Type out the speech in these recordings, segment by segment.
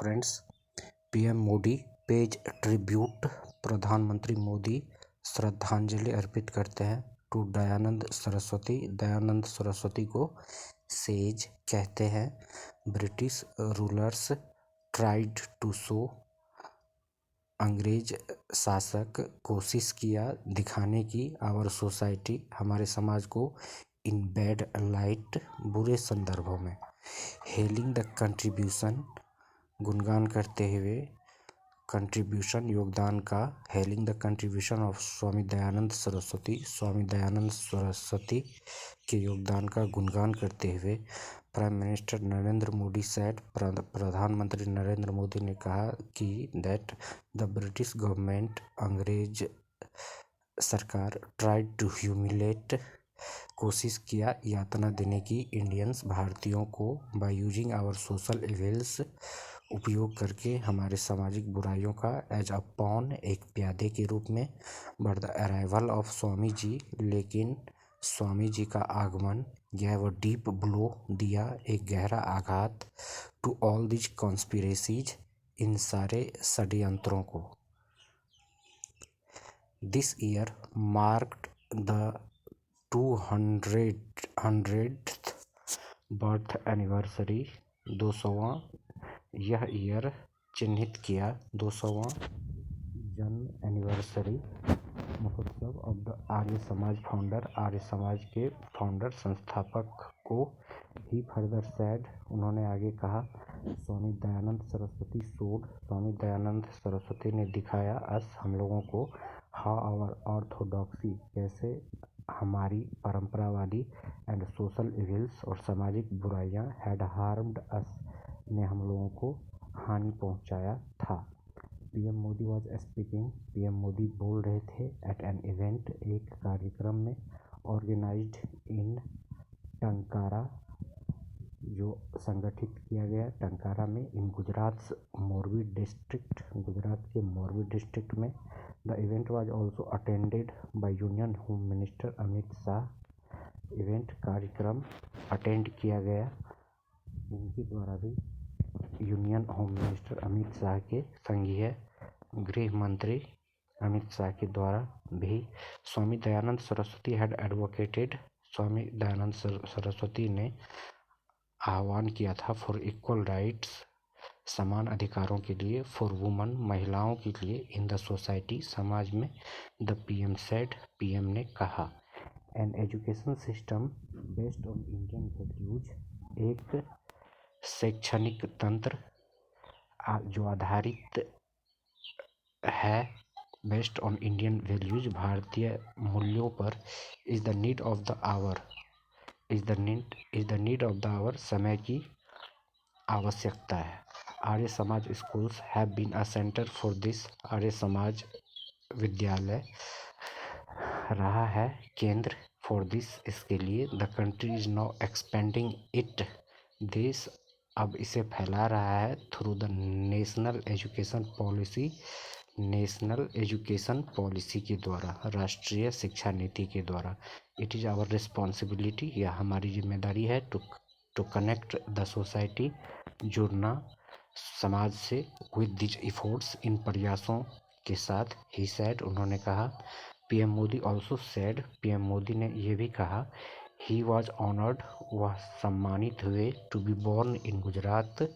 Friends, PM Modi pays tribute. प्रधानमंत्री मोदी श्रद्धांजलि अर्पित करते हैं टू दयानंद सरस्वती। दयानंद सरस्वती को सेज कहते हैं। British rulers tried to show. अंग्रेज शासक कोशिश किया दिखाने की आवर सोसाइटी, हमारे समाज को, इन बैड लाइट, बुरे संदर्भों में। हेलिंग द कंट्रीब्यूशन, गुणगान करते हुए कंट्रीब्यूशन, योगदान का। हेलिंग द कंट्रीब्यूशन ऑफ स्वामी दयानंद सरस्वती, स्वामी दयानंद सरस्वती के योगदान का गुणगान करते हुए prime minister Narendra Modi said, प्रधानमंत्री नरेंद्र मोदी ने कहा कि दैट द ब्रिटिश गवर्नमेंट, अंग्रेज सरकार, ट्राइड टू ह्यूमिलेट, कोशिश किया यातना देने की, इंडियंस, भारतीयों को, by using our social evils, उपयोग करके हमारे सामाजिक बुराइयों का, एज अ पॉन, एक प्यादे के रूप में। But the arrival of Swami ji, लेकिन स्वामी जी का आगमन, यह वो डीप ब्लो दिया, एक गहरा आघात, टू ऑल दिज कॉन्स्पिरेसीज, इन सारे षड्यंत्रों को। This year marked the 200th birth anniversary, 200वां, यह ईयर चिन्हित किया 200वां जन्म एनिवर्सरी महोत्सव of the Arya Samaj founder, Arya Samaj के फाउंडर, संस्थापक को। ही फर्दर सैड, उन्होंने आगे कहा, स्वामी दयानंद सरस्वती शोड, स्वामी दयानंद सरस्वती ने दिखाया, अस, हम लोगों को, हाउ आवर ऑर्थोडॉक्सी, कैसे हमारी परंपरावादी, एंड सोशल इविल्स, और सामाजिक बुराइयां, हैड हार्म्ड अस, ने हम लोगों को हानि पहुंचाया था। PM Modi was speaking, PM Modi बोल रहे थे, एट एन इवेंट, एक कार्यक्रम में, ऑर्गेनाइज्ड इन टंकारा, जो संगठित किया गया टंकारा में, इन गुजरात मोरबी डिस्ट्रिक्ट, गुजरात के मोरबी डिस्ट्रिक्ट में। The event was also attended by union home minister Amit Shah, event, कार्यक्रम अटेंड किया गया इनके द्वारा भी, union home minister Amit Shah के संघीय गृह मंत्री अमित शाह के द्वारा भी। स्वामी दयानंद सरस्वती हैड एडवोकेटेड, स्वामी दयानंद सरस्वती ने आह्वान किया था, फॉर इक्वल राइट्स, समान अधिकारों के लिए, फॉर वुमन, महिलाओं के लिए, इन द सोसाइटी, समाज में। द पीएम सेड, पीएम ने कहा, an education system based on Indian values, एक शैक्षणिक तंत्र जो आधारित है बेस्ड ऑन इंडियन वैल्यूज, भारतीय मूल्यों पर, is the need of the hour, is the need of the hour, समय की आवश्यकता है। Arya Samaj schools have been a centre for this, Arya Samaj विद्यालय रहा है केंद्र, फॉर दिस, इसके लिए। The country is now expanding it, देश अब इसे फैला रहा है, through the national education policy, national education policy के द्वारा, राष्ट्रीय शिक्षा नीति के द्वारा। इट इज़ आवर रिस्पॉन्सिबिलिटी, यह हमारी जिम्मेदारी है, टू कनेक्ट द सोसाइटी, जुड़ना समाज से, विद दिज इफोर्ट्स, इन प्रयासों के साथ। ही सेड, उन्होंने कहा। PM Modi also said, PM Modi ने यह भी कहा, ही वॉज ऑनर्ड, वह सम्मानित हुए, to be born in Gujarat,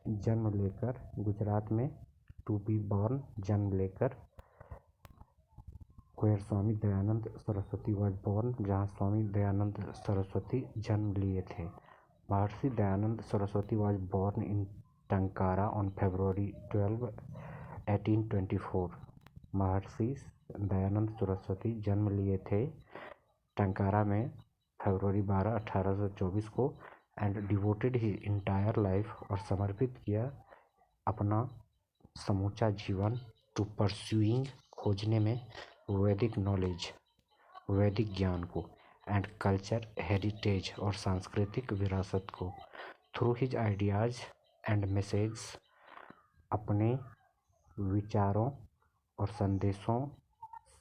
जन्म लेकर गुजरात में, टू बी बॉर्न, जन्म लेकर, where Swami Dayanand Saraswati was born, जहाँ स्वामी दयानंद सरस्वती जन्म लिए थे। Maharshi Dayanand Saraswati was born in Tankara on February 12, 1824। महर्षि दयानंद सरस्वती जन्म लिए थे टंकारा में फरवरी 12, 1824 को, and devoted his entire life, और समर्पित किया अपना समूचा जीवन, टू परस्यूइंग, खोजने में, वैदिक नॉलेज, वैदिक ज्ञान को, एंड कल्चर हेरिटेज, और सांस्कृतिक विरासत को। Through his ideas and message, अपने विचारों और संदेशों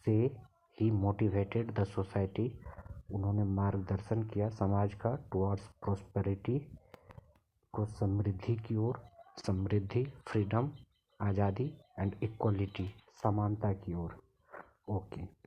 से ही मोटिवेटेड द सोसाइटी, उन्होंने मार्गदर्शन किया समाज का, टुवर्ड्स प्रोस्पेरिटी, को समृद्धि की ओर, समृद्धि, फ्रीडम, आज़ादी एंड इक्वलिटी, समानता की ओर। ओके।